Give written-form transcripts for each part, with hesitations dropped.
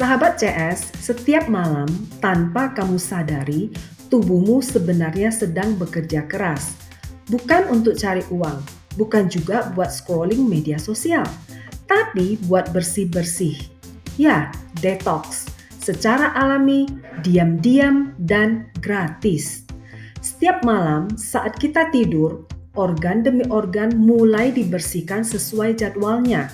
Sahabat CS, setiap malam tanpa kamu sadari, tubuhmu sebenarnya sedang bekerja keras. Bukan untuk cari uang, bukan juga buat scrolling media sosial, tapi buat bersih-bersih. Ya, detox. Secara alami, diam-diam, dan gratis. Setiap malam saat kita tidur, organ demi organ mulai dibersihkan sesuai jadwalnya.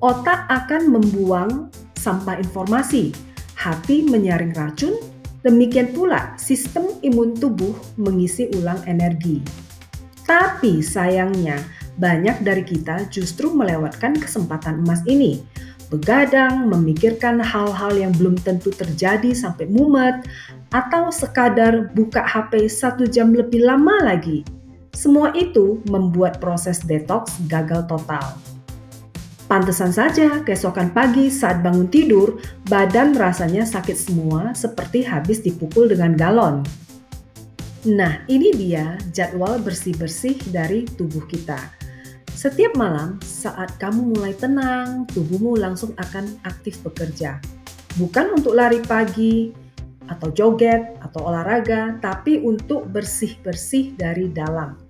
Otak akan membuang sampah informasi, hati menyaring racun, demikian pula sistem imun tubuh mengisi ulang energi. Tapi sayangnya, banyak dari kita justru melewatkan kesempatan emas ini. Begadang, memikirkan hal-hal yang belum tentu terjadi sampai mumet, atau sekadar buka HP 1 jam lebih lama lagi. Semua itu membuat proses detox gagal total. Pantesan saja keesokan pagi saat bangun tidur, badan rasanya sakit semua seperti habis dipukul dengan galon. Nah, ini dia jadwal bersih-bersih dari tubuh kita. Setiap malam saat kamu mulai tenang, tubuhmu langsung akan aktif bekerja. Bukan untuk lari pagi, atau joget, atau olahraga, tapi untuk bersih-bersih dari dalam.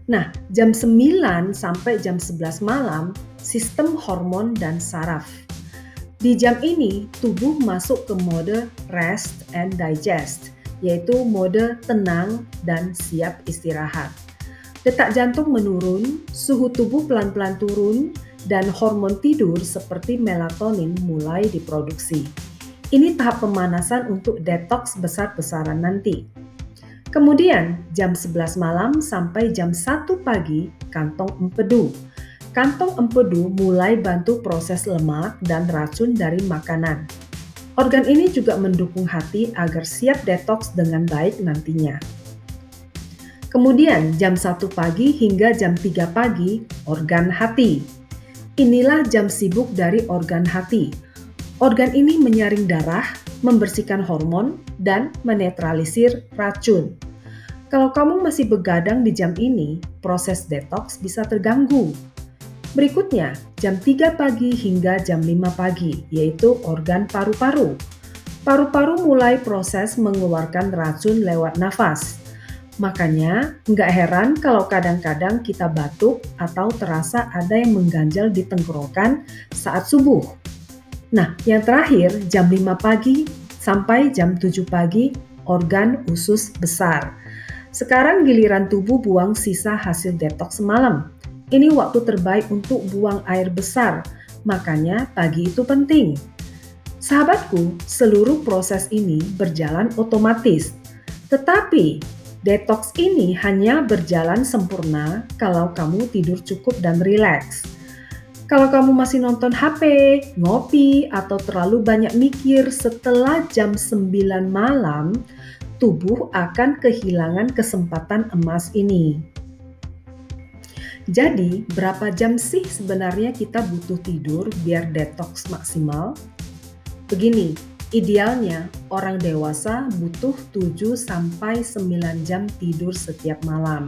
Nah, jam 9 sampai jam 11 malam, sistem hormon dan saraf. Di jam ini, tubuh masuk ke mode rest and digest, yaitu mode tenang dan siap istirahat. Detak jantung menurun, suhu tubuh pelan-pelan turun, dan hormon tidur seperti melatonin mulai diproduksi. Ini tahap pemanasan untuk detox besar-besaran nanti. Kemudian, jam 11 malam sampai jam 1 pagi, kantong empedu. Kantong empedu mulai bantu proses lemak dan racun dari makanan. Organ ini juga mendukung hati agar siap detox dengan baik nantinya. Kemudian, jam 1 pagi hingga jam 3 pagi, organ hati. Inilah jam sibuk dari organ hati. Organ ini menyaring darah, membersihkan hormon, dan menetralisir racun. Kalau kamu masih begadang di jam ini, proses detox bisa terganggu. Berikutnya, jam 3 pagi hingga jam 5 pagi, yaitu organ paru-paru. Paru-paru mulai proses mengeluarkan racun lewat nafas. Makanya, nggak heran kalau kadang-kadang kita batuk atau terasa ada yang mengganjal di tenggorokan saat subuh. Nah, yang terakhir, jam 5 pagi sampai jam 7 pagi, organ usus besar. Sekarang giliran tubuh buang sisa hasil detox semalam. Ini waktu terbaik untuk buang air besar, makanya pagi itu penting. Sahabatku, seluruh proses ini berjalan otomatis. Tetapi, detox ini hanya berjalan sempurna kalau kamu tidur cukup dan rileks. Kalau kamu masih nonton HP, ngopi, atau terlalu banyak mikir setelah jam 9 malam, tubuh akan kehilangan kesempatan emas ini. Jadi, berapa jam sih sebenarnya kita butuh tidur biar detox maksimal? Begini, idealnya orang dewasa butuh 7-9 jam tidur setiap malam.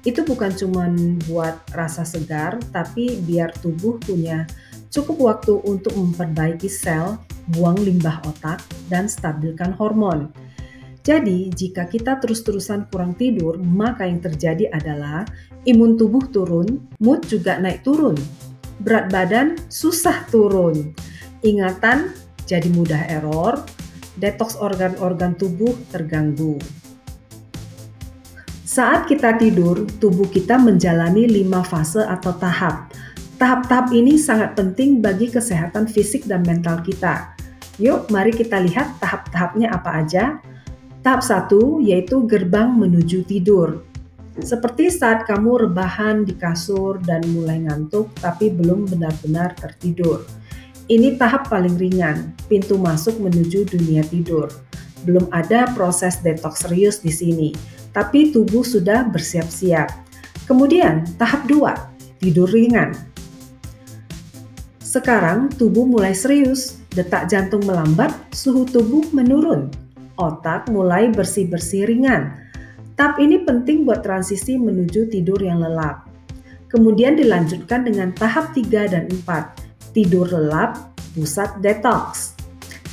Itu bukan cuma buat rasa segar, tapi biar tubuh punya cukup waktu untuk memperbaiki sel, buang limbah otak, dan stabilkan hormon. Jadi, jika kita terus-terusan kurang tidur, maka yang terjadi adalah imun tubuh turun, mood juga naik turun. Berat badan susah turun. Ingatan jadi mudah error, detoks organ-organ tubuh terganggu. Saat kita tidur, tubuh kita menjalani 5 fase atau tahap. Tahap-tahap ini sangat penting bagi kesehatan fisik dan mental kita. Yuk, mari kita lihat tahap-tahapnya apa aja. Tahap 1 yaitu gerbang menuju tidur. Seperti saat kamu rebahan di kasur dan mulai ngantuk tapi belum benar-benar tertidur. Ini tahap paling ringan, pintu masuk menuju dunia tidur. Belum ada proses detox serius di sini, tapi tubuh sudah bersiap-siap. Kemudian tahap 2, tidur ringan. Sekarang tubuh mulai serius, detak jantung melambat, suhu tubuh menurun. Otak mulai bersih-bersih ringan. Tahap ini penting buat transisi menuju tidur yang lelap. Kemudian dilanjutkan dengan tahap 3 dan 4, tidur lelap, pusat detox.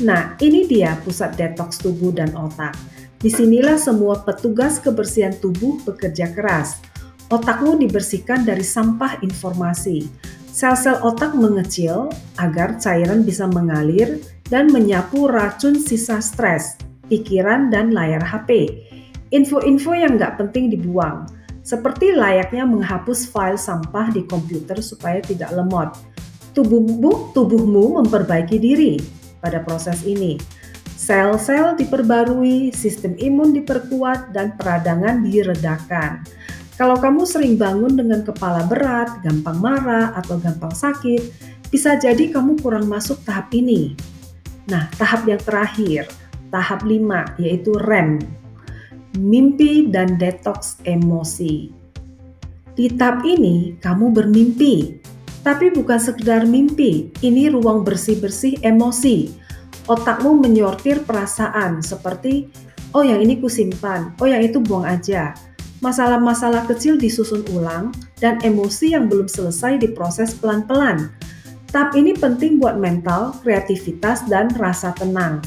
Nah, ini dia pusat detoks tubuh dan otak. Disinilah semua petugas kebersihan tubuh bekerja keras. Otakmu dibersihkan dari sampah informasi. Sel-sel otak mengecil agar cairan bisa mengalir dan menyapu racun sisa stres, pikiran, dan layar HP. Info-info yang nggak penting dibuang, seperti layaknya menghapus file sampah di komputer supaya tidak lemot. Tubuhmu memperbaiki diri pada proses ini. Sel-sel diperbarui, sistem imun diperkuat, dan peradangan diredakan. Kalau kamu sering bangun dengan kepala berat, gampang marah, atau gampang sakit, bisa jadi kamu kurang masuk tahap ini. Nah, tahap yang terakhir, tahap 5, yaitu REM, mimpi dan detoks emosi. Di tahap ini, kamu bermimpi, tapi bukan sekedar mimpi, ini ruang bersih-bersih emosi. Otakmu menyortir perasaan seperti, oh yang ini kusimpan, oh yang itu buang aja. Masalah-masalah kecil disusun ulang, dan emosi yang belum selesai diproses pelan-pelan. Tahap ini penting buat mental, kreativitas, dan rasa tenang.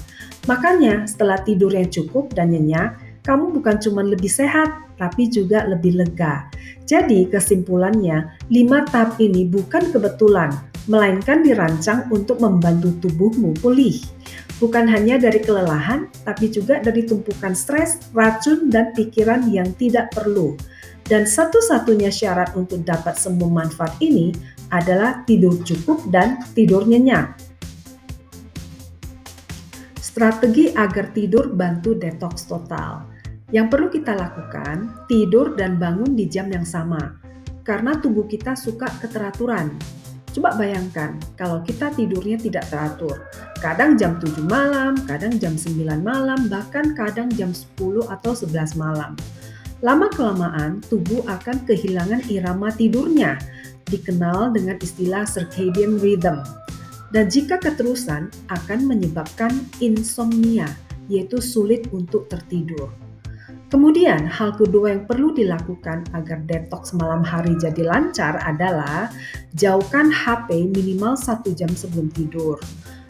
Makanya setelah tidur yang cukup dan nyenyak, kamu bukan cuma lebih sehat, tapi juga lebih lega. Jadi kesimpulannya, 5 tahap ini bukan kebetulan, melainkan dirancang untuk membantu tubuhmu pulih. Bukan hanya dari kelelahan, tapi juga dari tumpukan stres, racun, dan pikiran yang tidak perlu. Dan satu-satunya syarat untuk dapat semua manfaat ini adalah tidur cukup dan tidur nyenyak. Strategi agar tidur bantu detoks total. Yang perlu kita lakukan, tidur dan bangun di jam yang sama, karena tubuh kita suka keteraturan. Coba bayangkan kalau kita tidurnya tidak teratur, kadang jam 7 malam, kadang jam 9 malam, bahkan kadang jam 10 atau 11 malam. Lama-kelamaan, tubuh akan kehilangan irama tidurnya, dikenal dengan istilah circadian rhythm. Dan jika keterusan, akan menyebabkan insomnia, yaitu sulit untuk tertidur. Kemudian, hal kedua yang perlu dilakukan agar detoks malam hari jadi lancar adalah jauhkan HP minimal 1 jam sebelum tidur.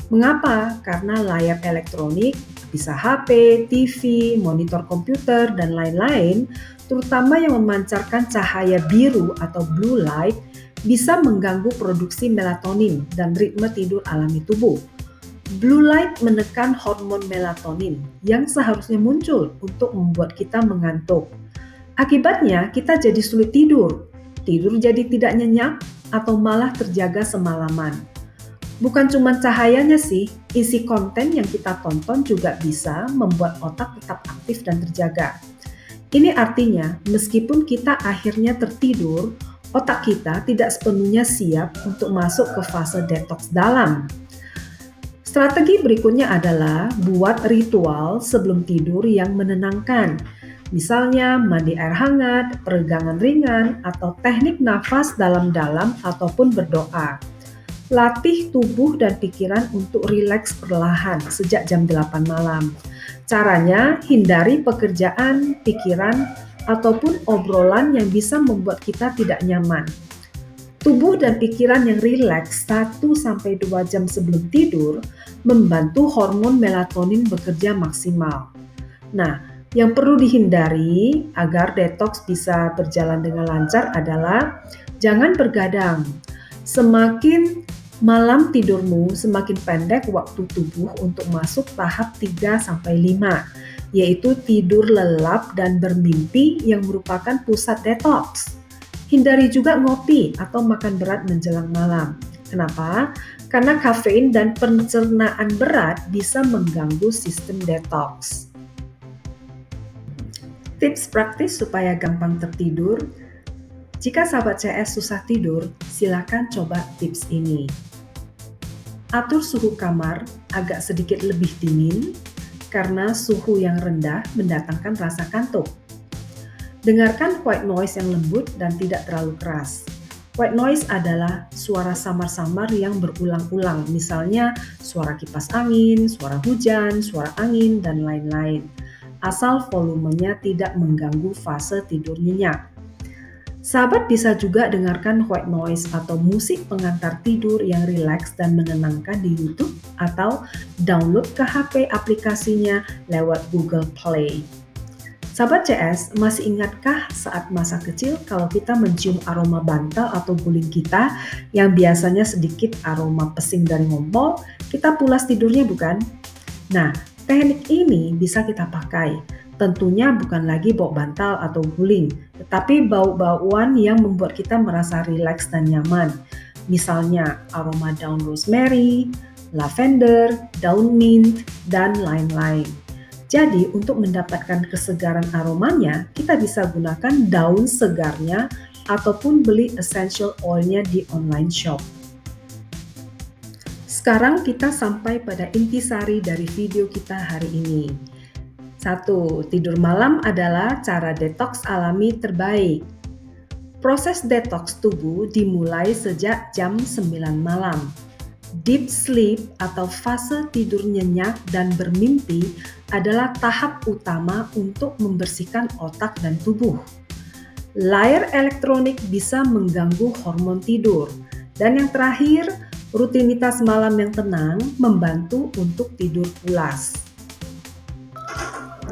Mengapa? Karena layar elektronik, bisa HP, TV, monitor komputer, dan lain-lain, terutama yang memancarkan cahaya biru atau blue light, bisa mengganggu produksi melatonin dan ritme tidur alami tubuh. Blue light menekan hormon melatonin yang seharusnya muncul untuk membuat kita mengantuk. Akibatnya, kita jadi sulit tidur jadi tidak nyenyak, atau malah terjaga semalaman. Bukan cuma cahayanya sih, isi konten yang kita tonton juga bisa membuat otak tetap aktif dan terjaga. Ini artinya, meskipun kita akhirnya tertidur, otak kita tidak sepenuhnya siap untuk masuk ke fase detoks dalam. Strategi berikutnya adalah buat ritual sebelum tidur yang menenangkan. Misalnya mandi air hangat, peregangan ringan, atau teknik nafas dalam-dalam ataupun berdoa. Latih tubuh dan pikiran untuk rileks perlahan sejak jam 8 malam. Caranya, hindari pekerjaan, pikiran, ataupun obrolan yang bisa membuat kita tidak nyaman. Tubuh dan pikiran yang rileks 1-2 jam sebelum tidur membantu hormon melatonin bekerja maksimal. Nah, yang perlu dihindari agar detoks bisa berjalan dengan lancar adalah jangan bergadang. Semakin malam tidurmu, semakin pendek waktu tubuh untuk masuk tahap 3-5, yaitu tidur lelap dan bermimpi yang merupakan pusat detoks. Hindari juga ngopi atau makan berat menjelang malam. Kenapa? Karena kafein dan pencernaan berat bisa mengganggu sistem detoks. Tips praktis supaya gampang tertidur. Jika sahabat CS susah tidur, silakan coba tips ini. Atur suhu kamar agak sedikit lebih dingin, karena suhu yang rendah mendatangkan rasa kantuk. Dengarkan white noise yang lembut dan tidak terlalu keras. White noise adalah suara samar-samar yang berulang-ulang, misalnya suara kipas angin, suara hujan, suara angin, dan lain-lain. Asal volumenya tidak mengganggu fase tidur nyenyak. Sahabat bisa juga dengarkan white noise atau musik pengantar tidur yang rileks dan menenangkan di YouTube atau download ke HP aplikasinya lewat Google Play. Sahabat CS, masih ingatkah saat masa kecil kalau kita mencium aroma bantal atau guling kita yang biasanya sedikit aroma pesing dari ngompol, kita pulas tidurnya bukan? Nah, teknik ini bisa kita pakai. Tentunya bukan lagi bau bantal atau guling, tetapi bau-bauan yang membuat kita merasa rileks dan nyaman. Misalnya aroma daun rosemary, lavender, daun mint, dan lain-lain. Jadi untuk mendapatkan kesegaran aromanya, kita bisa gunakan daun segarnya ataupun beli essential oilnya di online shop. Sekarang kita sampai pada intisari dari video kita hari ini. 1. Tidur malam adalah cara detoks alami terbaik. Proses detoks tubuh dimulai sejak jam 9 malam. Deep sleep atau fase tidur nyenyak dan bermimpi adalah tahap utama untuk membersihkan otak dan tubuh. Layar elektronik bisa mengganggu hormon tidur. Dan yang terakhir, rutinitas malam yang tenang membantu untuk tidur pulas.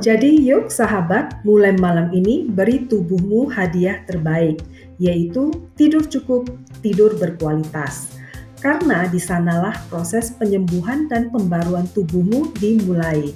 Jadi yuk sahabat, mulai malam ini beri tubuhmu hadiah terbaik, yaitu tidur cukup, tidur berkualitas. Karena di sanalah proses penyembuhan dan pembaruan tubuhmu dimulai.